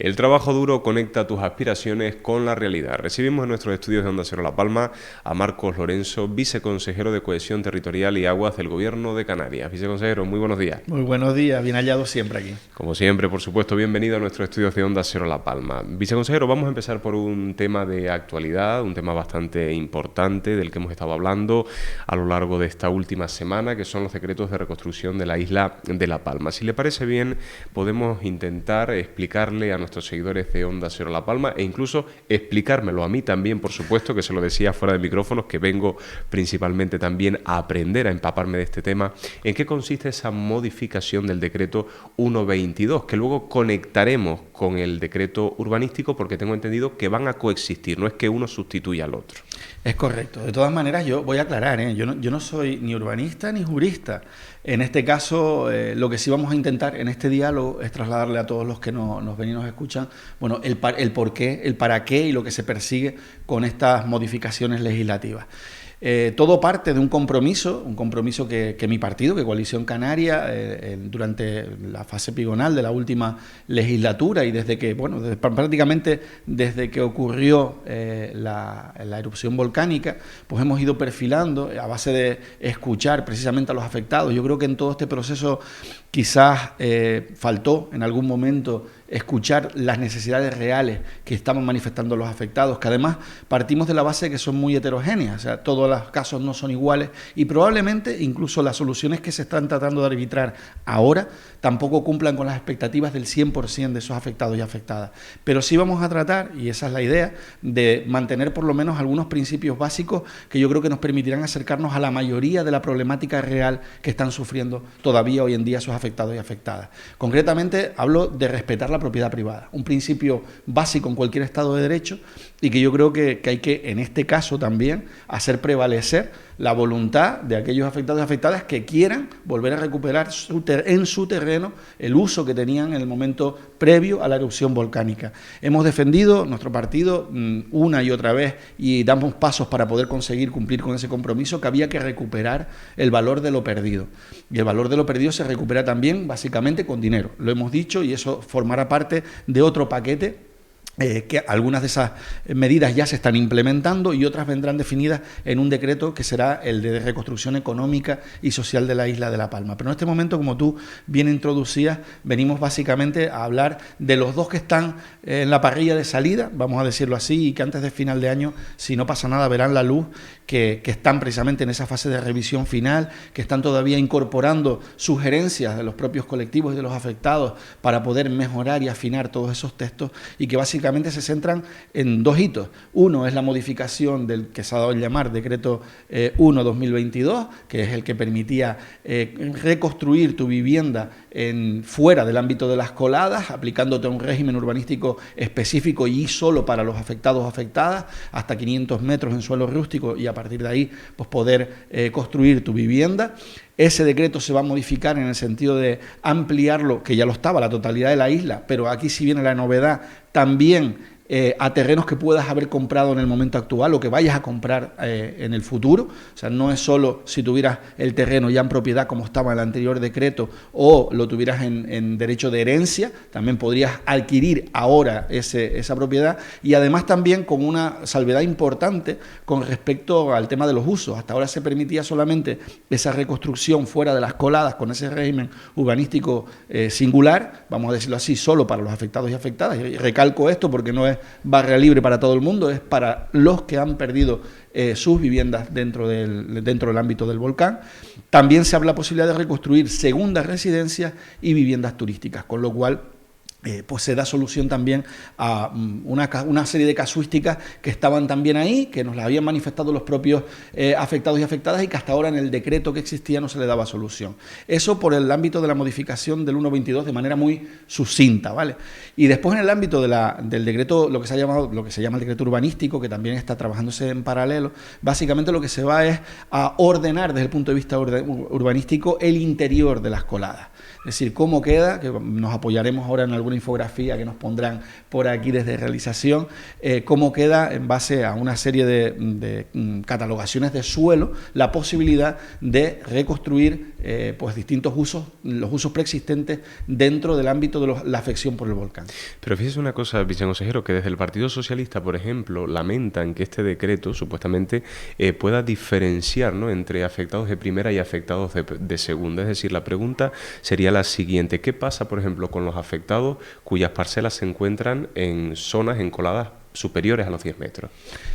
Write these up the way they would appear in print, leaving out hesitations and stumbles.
El trabajo duro conecta tus aspiraciones con la realidad. Recibimos en nuestros estudios de Onda Cero La Palma a Marcos Lorenzo, viceconsejero de Cohesión Territorial y Aguas del Gobierno de Canarias. Viceconsejero, muy buenos días. Muy buenos días, bien hallado siempre aquí. Como siempre, por supuesto, bienvenido a nuestros estudios de Onda Cero La Palma. Viceconsejero, vamos a empezar por un tema de actualidad, un tema bastante importante del que hemos estado hablando a lo largo de esta última semana, que son los decretos de reconstrucción de la isla de La Palma. Si le parece bien, podemos intentar explicarle a nuestros seguidores de Onda Cero La Palma e incluso explicármelo a mí también, por supuesto, que se lo decía fuera de micrófonos, que vengo principalmente también a aprender, a empaparme de este tema, en qué consiste esa modificación del decreto 122, que luego conectaremos con el decreto urbanístico, porque tengo entendido que van a coexistir, no es que uno sustituya al otro. Es correcto. De todas maneras, yo voy a aclarar, yo no soy ni urbanista ni jurista. En este caso, lo que sí vamos a intentar en este diálogo es trasladarle a todos los que nos ven y nos escuchan, bueno, el por qué, el para qué y lo que se persigue con estas modificaciones legislativas. Todo parte de un compromiso que mi partido, que Coalición Canaria, durante la fase pigonal de la última legislatura y desde que, bueno, prácticamente desde que ocurrió la erupción volcánica, pues hemos ido perfilando a base de escuchar precisamente a los afectados. Yo creo que en todo este proceso quizás faltó en algún momento escuchar las necesidades reales que estaban manifestando los afectados, que además partimos de la base de que son muy heterogéneas, o sea, todos los casos no son iguales y probablemente incluso las soluciones que se están tratando de arbitrar ahora tampoco cumplan con las expectativas del 100% de esos afectados y afectadas. Pero sí vamos a tratar, y esa es la idea, de mantener por lo menos algunos principios básicos que yo creo que nos permitirán acercarnos a la mayoría de la problemática real que están sufriendo todavía hoy en día esos afectados y afectadas. Concretamente hablo de respetar la propiedad privada, un principio básico en cualquier Estado de Derecho y que yo creo que hay que, en este caso también, hacer prevalecer la voluntad de aquellos afectados y afectadas que quieran volver a recuperar en su terreno el uso que tenían en el momento previo a la erupción volcánica. Hemos defendido nuestro partido una y otra vez y damos pasos para poder conseguir cumplir con ese compromiso, que había que recuperar el valor de lo perdido. Y el valor de lo perdido se recupera también básicamente con dinero. Lo hemos dicho y eso formará parte de otro paquete que algunas de esas medidas ya se están implementando y otras vendrán definidas en un decreto que será el de reconstrucción económica y social de la isla de La Palma. Pero en este momento, como tú bien introducías, venimos básicamente a hablar de los dos que están en la parrilla de salida, vamos a decirlo así, y que antes de final de año, si no pasa nada, verán la luz, que están precisamente en esa fase de revisión final, que están todavía incorporando sugerencias de los propios colectivos y de los afectados para poder mejorar y afinar todos esos textos y que básicamente se centran en dos hitos. Uno es la modificación del que se ha dado a llamar Decreto 1/2022, que es el que permitía reconstruir tu vivienda fuera del ámbito de las coladas, aplicándote un régimen urbanístico específico y solo para los afectados o afectadas, hasta 500 metros en suelo rústico y a partir de ahí pues poder construir tu vivienda. Ese decreto se va a modificar en el sentido de ampliarlo, que ya lo estaba, la totalidad de la isla, pero aquí sí viene la novedad, también a terrenos que puedas haber comprado en el momento actual o que vayas a comprar en el futuro. O sea, no es solo si tuvieras el terreno ya en propiedad como estaba en el anterior decreto o lo tuvieras en derecho de herencia, también podrías adquirir ahora esa propiedad y además también con una salvedad importante con respecto al tema de los usos. Hasta ahora se permitía solamente esa reconstrucción fuera de las coladas con ese régimen urbanístico singular, vamos a decirlo así, solo para los afectados y afectadas. Y recalco esto porque no es barrera libre para todo el mundo, es para los que han perdido sus viviendas dentro del ámbito del volcán. También se habla de la posibilidad de reconstruir segundas residencias y viviendas turísticas, con lo cual pues se da solución también a una serie de casuísticas que estaban también ahí, que nos las habían manifestado los propios afectados y afectadas y que hasta ahora en el decreto que existía no se le daba solución. Eso por el ámbito de la modificación del 122 de manera muy sucinta, ¿vale? Y después en el ámbito del decreto, lo que se llama el decreto urbanístico, que también está trabajándose en paralelo, básicamente lo que se va es a ordenar desde el punto de vista urbanístico el interior de las coladas. Es decir, cómo queda, que nos apoyaremos ahora en alguna infografía que nos pondrán por aquí desde realización, cómo queda en base a una serie de catalogaciones de suelo la posibilidad de reconstruir pues distintos usos, los usos preexistentes dentro del ámbito de la afección por el volcán. Pero fíjese una cosa, viceconsejero, que desde el Partido Socialista, por ejemplo, lamentan que este decreto supuestamente pueda diferenciar, ¿no?, entre afectados de primera y afectados de segunda. Es decir, la pregunta sería la siguiente: ¿qué pasa, por ejemplo, con los afectados cuyas parcelas se encuentran en zonas encoladas superiores a los 10 metros?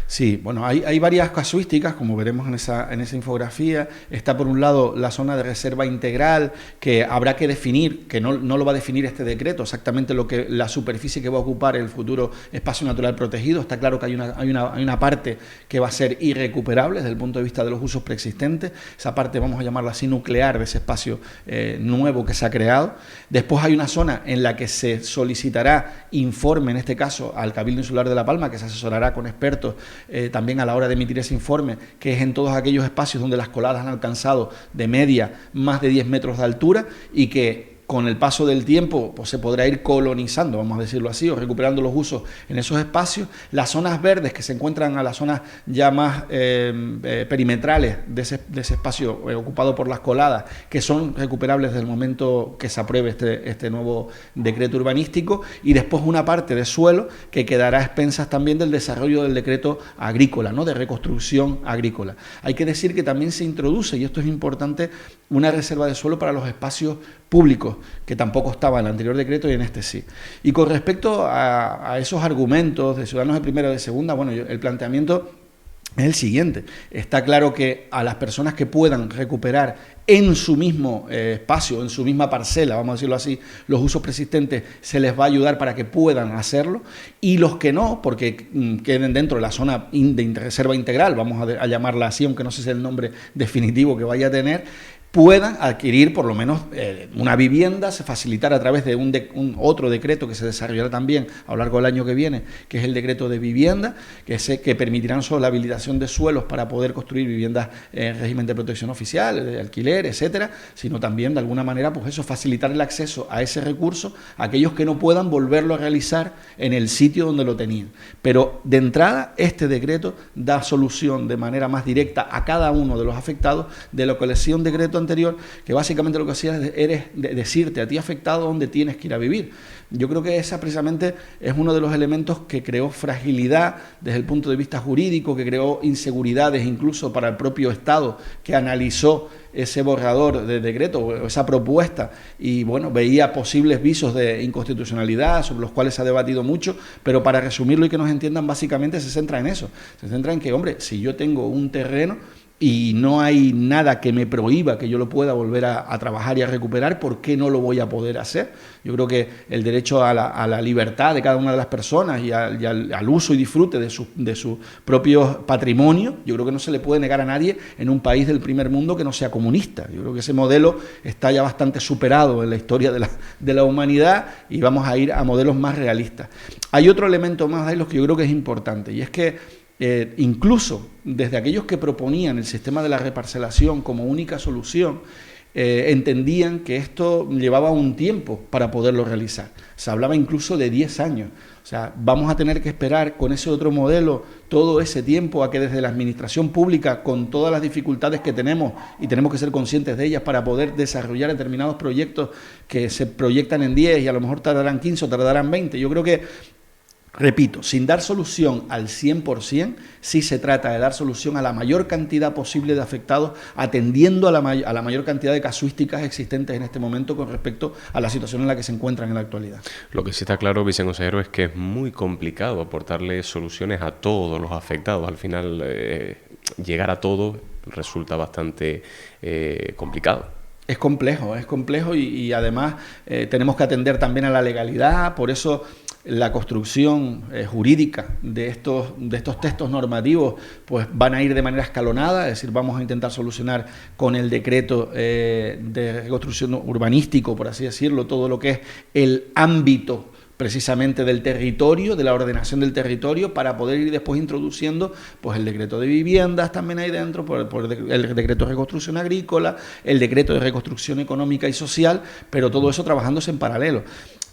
Sí, bueno, hay varias casuísticas, como veremos en esa infografía. Está por un lado la zona de reserva integral, que habrá que definir, que no lo va a definir este decreto, exactamente la superficie que va a ocupar el futuro espacio natural protegido. Está claro que hay una parte que va a ser irrecuperable desde el punto de vista de los usos preexistentes. Esa parte, vamos a llamarla así, nuclear, de ese espacio nuevo que se ha creado. Después hay una zona en la que se solicitará informe, en este caso al Cabildo Insular de La Palma, que se asesorará con expertos también a la hora de emitir ese informe, que es en todos aquellos espacios donde las coladas han alcanzado de media más de 10 metros de altura y que con el paso del tiempo pues se podrá ir colonizando, vamos a decirlo así, o recuperando los usos en esos espacios. Las zonas verdes que se encuentran a las zonas ya más perimetrales de ese espacio ocupado por las coladas, que son recuperables desde el momento que se apruebe este nuevo decreto urbanístico, y después una parte de suelo que quedará a expensas también del desarrollo del decreto agrícola, ¿no?, de reconstrucción agrícola. Hay que decir que también se introduce, y esto es importante, una reserva de suelo para los espacios públicos, que tampoco estaba en el anterior decreto y en este sí. Y con respecto a esos argumentos de ciudadanos de primera y de segunda, bueno, el planteamiento es el siguiente. Está claro que a las personas que puedan recuperar en su mismo espacio, en su misma parcela, vamos a decirlo así, los usos preexistentes, se les va a ayudar para que puedan hacerlo, y los que no, porque queden dentro de la zona de reserva integral, vamos a llamarla así, aunque no sé si es el nombre definitivo que vaya a tener, puedan adquirir por lo menos una vivienda, se facilitará a través de otro decreto que se desarrollará también a lo largo del año que viene, que es el decreto de vivienda, que permitirá no solo la habilitación de suelos para poder construir viviendas en régimen de protección oficial, de alquiler, etcétera, sino también de alguna manera pues eso, facilitar el acceso a ese recurso a aquellos que no puedan volverlo a realizar en el sitio donde lo tenían. Pero de entrada este decreto da solución de manera más directa a cada uno de los afectados, de lo que le hacía un decreto anterior, que básicamente lo que hacía es decirte a ti afectado dónde tienes que ir a vivir. Yo creo que esa precisamente es uno de los elementos que creó fragilidad desde el punto de vista jurídico, que creó inseguridades incluso para el propio Estado, que analizó ese borrador de decreto o esa propuesta y bueno, veía posibles visos de inconstitucionalidad sobre los cuales se ha debatido mucho, pero para resumirlo y que nos entiendan, básicamente se centra en eso, se centra en que, hombre, si yo tengo un terreno y no hay nada que me prohíba que yo lo pueda volver a trabajar y a recuperar, ¿por qué no lo voy a poder hacer? Yo creo que el derecho a la libertad de cada una de las personas y al uso y disfrute de su propio patrimonio, yo creo que no se le puede negar a nadie en un país del primer mundo que no sea comunista. Yo creo que ese modelo está ya bastante superado en la historia de la humanidad y vamos a ir a modelos más realistas. Hay otro elemento más de los que yo creo que es importante, y es que incluso desde aquellos que proponían el sistema de la reparcelación como única solución, entendían que esto llevaba un tiempo para poderlo realizar. Se hablaba incluso de 10 años. O sea, vamos a tener que esperar con ese otro modelo todo ese tiempo a que desde la administración pública, con todas las dificultades que tenemos, y tenemos que ser conscientes de ellas para poder desarrollar determinados proyectos que se proyectan en 10 y a lo mejor tardarán 15 o tardarán 20. Yo creo que, repito, sin dar solución al 100%, sí se trata de dar solución a la mayor cantidad posible de afectados, atendiendo a la mayor cantidad de casuísticas existentes en este momento con respecto a la situación en la que se encuentran en la actualidad. Lo que sí está claro, viceconsejero, es que es muy complicado aportarle soluciones a todos los afectados. Al final, llegar a todos resulta bastante complicado. Es complejo y además tenemos que atender también a la legalidad. Por eso la construcción jurídica de estos textos normativos pues van a ir de manera escalonada, es decir, vamos a intentar solucionar con el decreto de reconstrucción urbanístico, por así decirlo, todo lo que es el ámbito precisamente del territorio, de la ordenación del territorio, para poder ir después introduciendo pues el decreto de viviendas también ahí dentro, el decreto de reconstrucción agrícola, el decreto de reconstrucción económica y social, pero todo eso trabajándose en paralelo.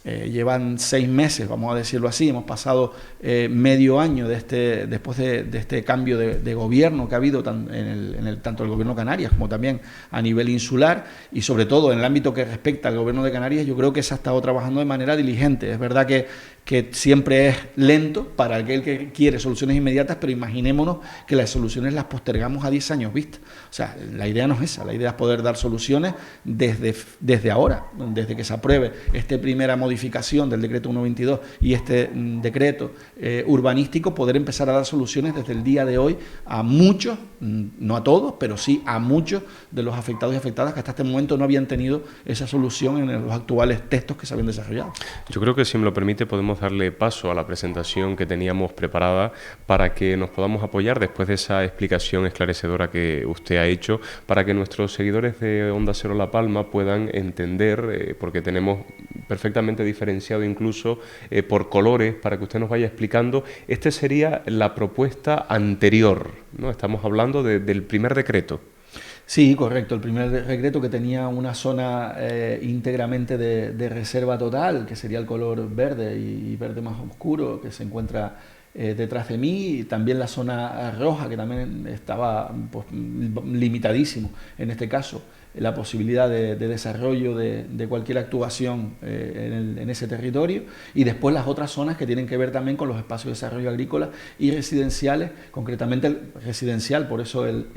Llevan 6 meses, vamos a decirlo así, hemos pasado medio año después de este cambio de gobierno que ha habido tanto el gobierno de Canarias como también a nivel insular, y sobre todo en el ámbito que respecta al gobierno de Canarias. Yo creo que se ha estado trabajando de manera diligente. Es verdad que siempre es lento para aquel que quiere soluciones inmediatas, pero imaginémonos que las soluciones las postergamos a 10 años vista. O sea, la idea no es esa, la idea es poder dar soluciones desde ahora, desde que se apruebe esta primera modificación del decreto 122 y este decreto urbanístico, poder empezar a dar soluciones desde el día de hoy a muchos, no a todos, pero sí a muchos de los afectados y afectadas que hasta este momento no habían tenido esa solución en los actuales textos que se habían desarrollado. Yo creo que, si me lo permite, podemos darle paso a la presentación que teníamos preparada para que nos podamos apoyar después de esa explicación esclarecedora que usted ha hecho, para que nuestros seguidores de Onda Cero La Palma puedan entender, porque tenemos perfectamente diferenciado incluso por colores, para que usted nos vaya explicando. Este sería la propuesta anterior, ¿no? Estamos hablando del primer decreto. Sí, correcto. El primer decreto, que tenía una zona íntegramente de reserva total, que sería el color verde y verde más oscuro, que se encuentra detrás de mí, y también la zona roja, que también estaba pues, limitadísimo, en este caso, la posibilidad de desarrollo de cualquier actuación en ese territorio, y después las otras zonas que tienen que ver también con los espacios de desarrollo agrícola y residenciales, concretamente el residencial, por eso el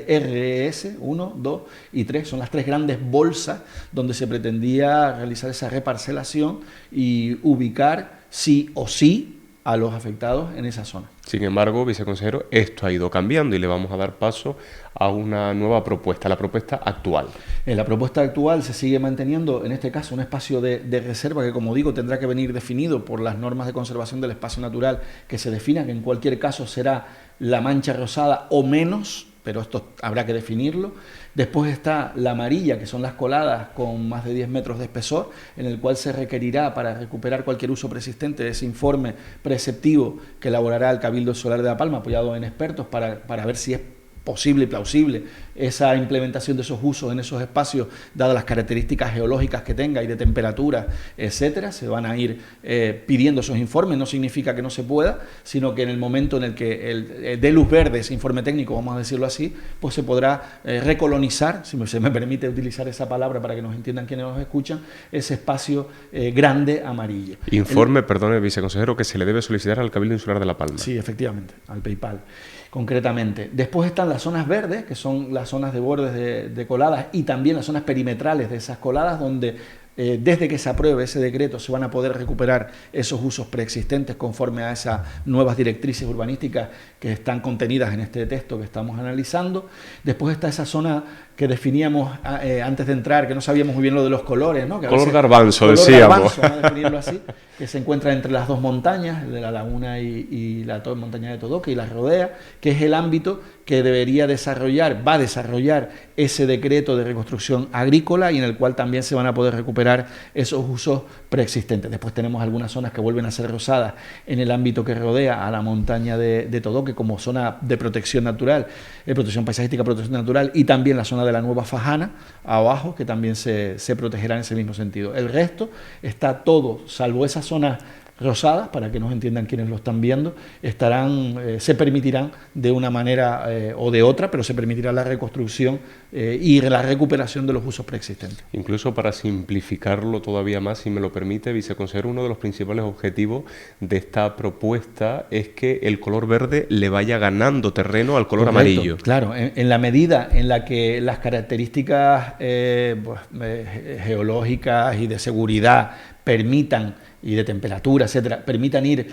RES 1, 2 y 3, son las 3 grandes bolsas donde se pretendía realizar esa reparcelación y ubicar sí o sí a los afectados en esa zona. Sin embargo, viceconsejero, esto ha ido cambiando y le vamos a dar paso a una nueva propuesta, la propuesta actual. En la propuesta actual se sigue manteniendo, en este caso, un espacio de reserva que, como digo, tendrá que venir definido por las normas de conservación del espacio natural que se definan, que en cualquier caso será la mancha rosada o menos, pero esto habrá que definirlo. Después está la amarilla, que son las coladas con más de 10 metros de espesor, en el cual se requerirá, para recuperar cualquier uso preexistente, de ese informe preceptivo que elaborará el Cabildo Solar de La Palma, apoyado en expertos, para ver si es posible y plausible esa implementación de esos usos en esos espacios, dadas las características geológicas que tenga y de temperatura, etcétera. Se van a ir pidiendo esos informes. No significa que no se pueda, sino que en el momento en el que dé luz verde ese informe técnico, vamos a decirlo así, pues se podrá recolonizar, si se me permite utilizar esa palabra para que nos entiendan quienes nos escuchan, ese espacio grande amarillo. Informe, perdone, viceconsejero, que se le debe solicitar al Cabildo Insular de La Palma. Sí, efectivamente, al PayPal, concretamente. Después están las zonas verdes, que son las zonas de bordes de coladas, y también las zonas perimetrales de esas coladas, donde desde que se apruebe ese decreto se van a poder recuperar esos usos preexistentes conforme a esas nuevas directrices urbanísticas que están contenidas en este texto que estamos analizando. Después está esa zona que definíamos antes de entrar, que no sabíamos muy bien lo de los colores, ¿no? Que color garbanzo, decíamos. Vamos a definirlo así, que se encuentra entre las dos montañas, de la laguna y la montaña de Todoque, y la rodea, que es el ámbito que debería va a desarrollar ese decreto de reconstrucción agrícola, y en el cual también se van a poder recuperar esos usos preexistentes. Después tenemos algunas zonas que vuelven a ser rosadas en el ámbito que rodea a la montaña de Todoque como zona de protección natural, protección paisajística, protección natural, y también la zona de la Nueva Fajana abajo, que también se protegerá en ese mismo sentido. El resto está todo, salvo esas zonas rosadas, para que nos entiendan quienes lo están viendo, se permitirán de una manera o de otra, pero se permitirá la reconstrucción y la recuperación de los usos preexistentes. Incluso, para simplificarlo todavía más, si me lo permite, viceconsejero, uno de los principales objetivos de esta propuesta es que el color verde le vaya ganando terreno al color amarillo. Claro, en la medida en la que las características geológicas y de seguridad permitan y de temperatura, etcétera, permitan ir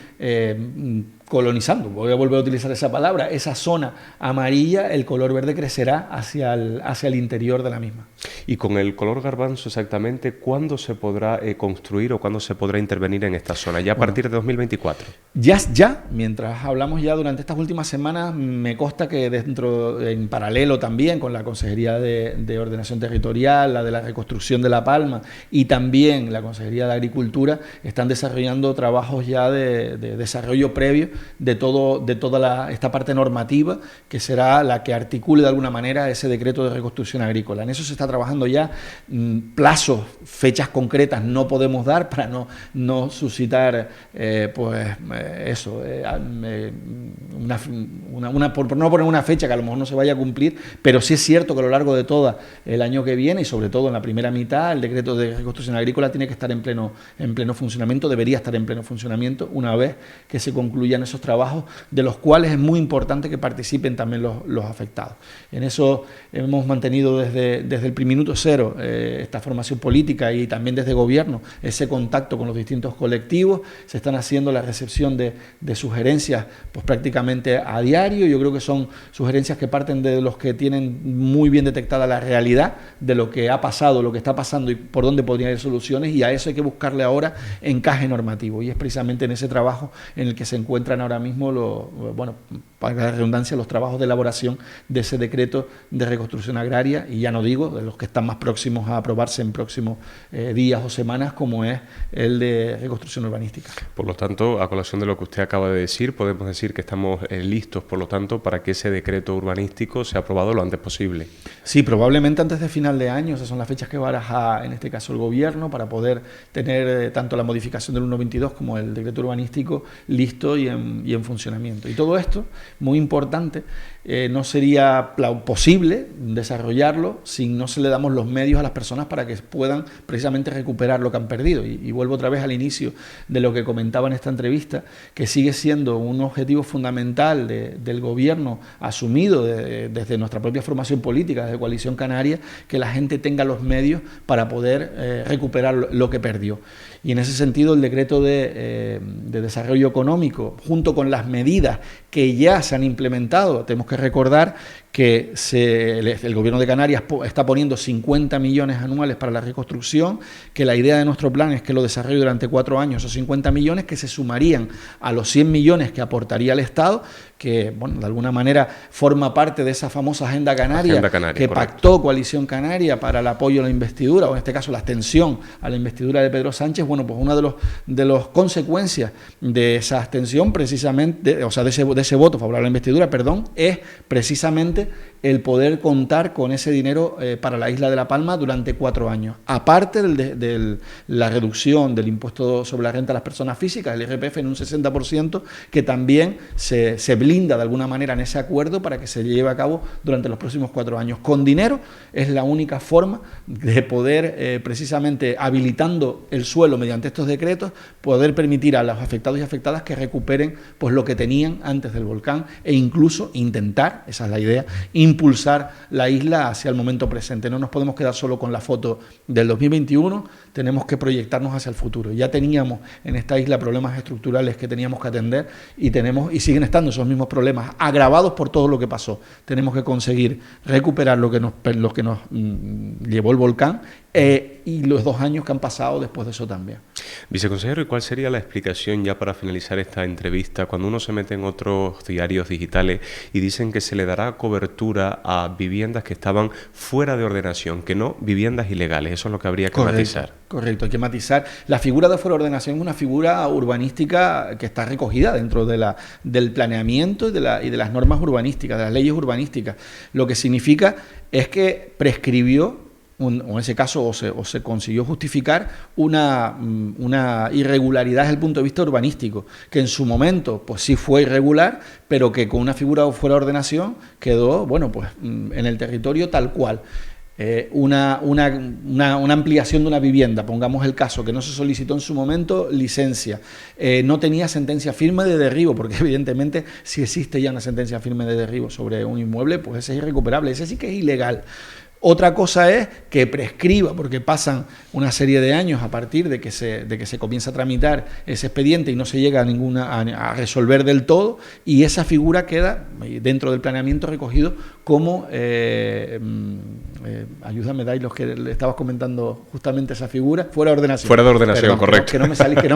colonizando, voy a volver a utilizar esa palabra, esa zona amarilla, el color verde crecerá hacia el interior de la misma. Y con el color garbanzo exactamente, ¿cuándo se podrá construir o cuándo se podrá intervenir en esta zona? ¿Ya a partir de 2024? Ya, mientras hablamos ya durante estas últimas semanas, me consta que en paralelo también con la Consejería de Ordenación Territorial, la de la Reconstrucción de La Palma y también la Consejería de Agricultura, están desarrollando trabajos ya de desarrollo previo de toda esta parte normativa que será la que articule de alguna manera ese decreto de reconstrucción agrícola. En eso se está trabajando ya, plazos, fechas concretas no podemos dar para no suscitar por no poner una fecha que a lo mejor no se vaya a cumplir, pero sí es cierto que a lo largo de todo el año que viene y sobre todo en la primera mitad el decreto de reconstrucción agrícola tiene que estar en pleno funcionamiento, debería estar en pleno funcionamiento una vez que se concluyan esos trabajos, de los cuales es muy importante que participen también los afectados. En eso hemos mantenido desde el minuto cero esta formación política y también desde gobierno ese contacto con los distintos colectivos. Se están haciendo la recepción de sugerencias pues prácticamente a diario. Yo creo que son sugerencias que parten de los que tienen muy bien detectada la realidad de lo que ha pasado, lo que está pasando y por dónde podrían haber soluciones, y a eso hay que buscarle ahora encaje normativo, y es precisamente en ese trabajo en el que se encuentran ahora mismo, para la redundancia, los trabajos de elaboración de ese decreto de reconstrucción agraria, y ya no digo de los que están más próximos a aprobarse en próximos días o semanas, como es el de reconstrucción urbanística. Por lo tanto, a colación de lo que usted acaba de decir, podemos decir que estamos listos, por lo tanto, para que ese decreto urbanístico sea aprobado lo antes posible. Sí, probablemente antes de final de año. Esas son las fechas que baraja en este caso el gobierno para poder tener tanto la modificación del 1.22 como el decreto urbanístico listo y en funcionamiento. Y todo esto, muy importante, no sería posible desarrollarlo si no se le damos los medios a las personas para que puedan precisamente recuperar lo que han perdido. Y vuelvo otra vez al inicio de lo que comentaba en esta entrevista, que sigue siendo un objetivo fundamental del gobierno asumido desde nuestra propia formación política, desde Coalición Canaria, que la gente tenga los medios para poder recuperar lo que perdió. Y en ese sentido el decreto de desarrollo económico, junto con las medidas que ya se han implementado, tenemos que recordar que el Gobierno de Canarias está poniendo 50 millones anuales para la reconstrucción, que la idea de nuestro plan es que lo desarrolle durante 4 años, esos 50 millones que se sumarían a los 100 millones que aportaría el Estado, que de alguna manera forma parte de esa famosa Agenda Canaria que pactó Coalición Canaria para el apoyo a la investidura, o en este caso la abstención a la investidura de Pedro Sánchez. Pues una de las consecuencias de esa abstención, precisamente, de ese voto favorable a la investidura, es precisamente el poder contar con ese dinero para la isla de La Palma durante 4 años. Aparte de la reducción del impuesto sobre la renta a las personas físicas, el IRPF en un 60%, que también se blinda de alguna manera en ese acuerdo para que se lleve a cabo durante los próximos 4 años. Con dinero es la única forma de poder, precisamente habilitando el suelo mediante estos decretos, poder permitir a los afectados y afectadas que recuperen pues lo que tenían antes del volcán, e incluso intentar, esa es la idea, impulsar la isla hacia el momento presente. No nos podemos quedar solo con la foto del 2021, tenemos que proyectarnos hacia el futuro. Ya teníamos en esta isla problemas estructurales que teníamos que atender y siguen estando esos mismos problemas agravados por todo lo que pasó. Tenemos que conseguir recuperar lo que nos llevó el volcán y los 2 años que han pasado después de eso también. Viceconsejero, ¿y cuál sería la explicación ya para finalizar esta entrevista cuando uno se mete en otros diarios digitales y dicen que se le dará cobertura a viviendas que estaban fuera de ordenación, que no viviendas ilegales? Eso es lo que habría que matizar. Correcto, hay que matizar. La figura de fuera de ordenación es una figura urbanística que está recogida dentro del planeamiento y de las normas urbanísticas, de las leyes urbanísticas. Lo que significa es que prescribió, o en ese caso o se consiguió justificar una irregularidad desde el punto de vista urbanístico, que en su momento pues sí fue irregular, pero que con una figura fuera de ordenación quedó en el territorio tal cual. Una ampliación de una vivienda, pongamos el caso, que no se solicitó en su momento licencia, no tenía sentencia firme de derribo, porque evidentemente si existe ya una sentencia firme de derribo sobre un inmueble, pues ese es irrecuperable, ese sí que es ilegal. Otra cosa es que prescriba, porque pasan una serie de años a partir de que se comienza a tramitar ese expediente y no se llega a resolver del todo, y esa figura queda dentro del planeamiento recogido como, ayúdame, Dai, los que le estabas comentando justamente esa figura, fuera de ordenación. Fuera de ordenación, perdón, correcto. Que no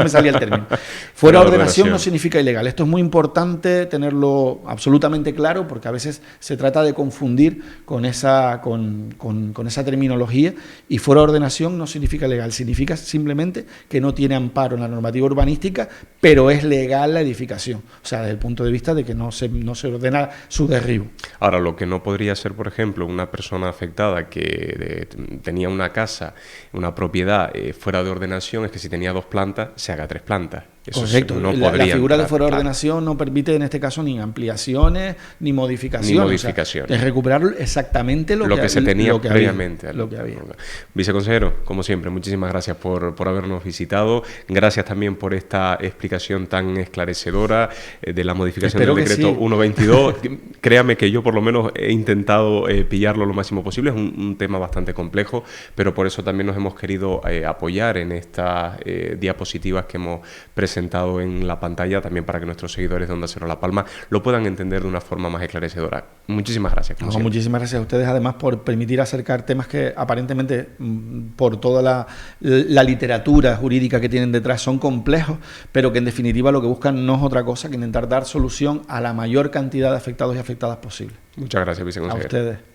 me salía el término. Fuera de ordenación no significa ilegal. Esto es muy importante tenerlo absolutamente claro, porque a veces se trata de confundir con esa terminología, y fuera de ordenación no significa legal, significa simplemente que no tiene amparo en la normativa urbanística, pero es legal la edificación, o sea, desde el punto de vista de que no se ordena su derribo. Ahora, lo que no podría ser, por ejemplo, una persona afectada que tenía una casa, una propiedad fuera de ordenación, es que si tenía 2 plantas, se haga 3 plantas. Eso correcto, no la figura de fuera de claro, ordenación no permite en este caso ni ampliaciones ni modificaciones. O sea, es recuperar exactamente lo que se tenía previamente. Lo que había. Viceconsejero, como siempre, muchísimas gracias por habernos visitado. Gracias también por esta explicación tan esclarecedora de la modificación del decreto 122. Créame que yo por lo menos he intentado pillarlo lo máximo posible. Es un tema bastante complejo, pero por eso también nos hemos querido apoyar en estas diapositivas que hemos presentado en la pantalla, también para que nuestros seguidores de Onda Cero La Palma lo puedan entender de una forma más esclarecedora. Muchísimas gracias. Muchísimas gracias a ustedes, además, por permitir acercar temas que aparentemente, por toda la literatura jurídica que tienen detrás, son complejos, pero que en definitiva lo que buscan no es otra cosa que intentar dar solución a la mayor cantidad de afectados y afectadas posible. Muchas gracias, viceconsejero. A ustedes.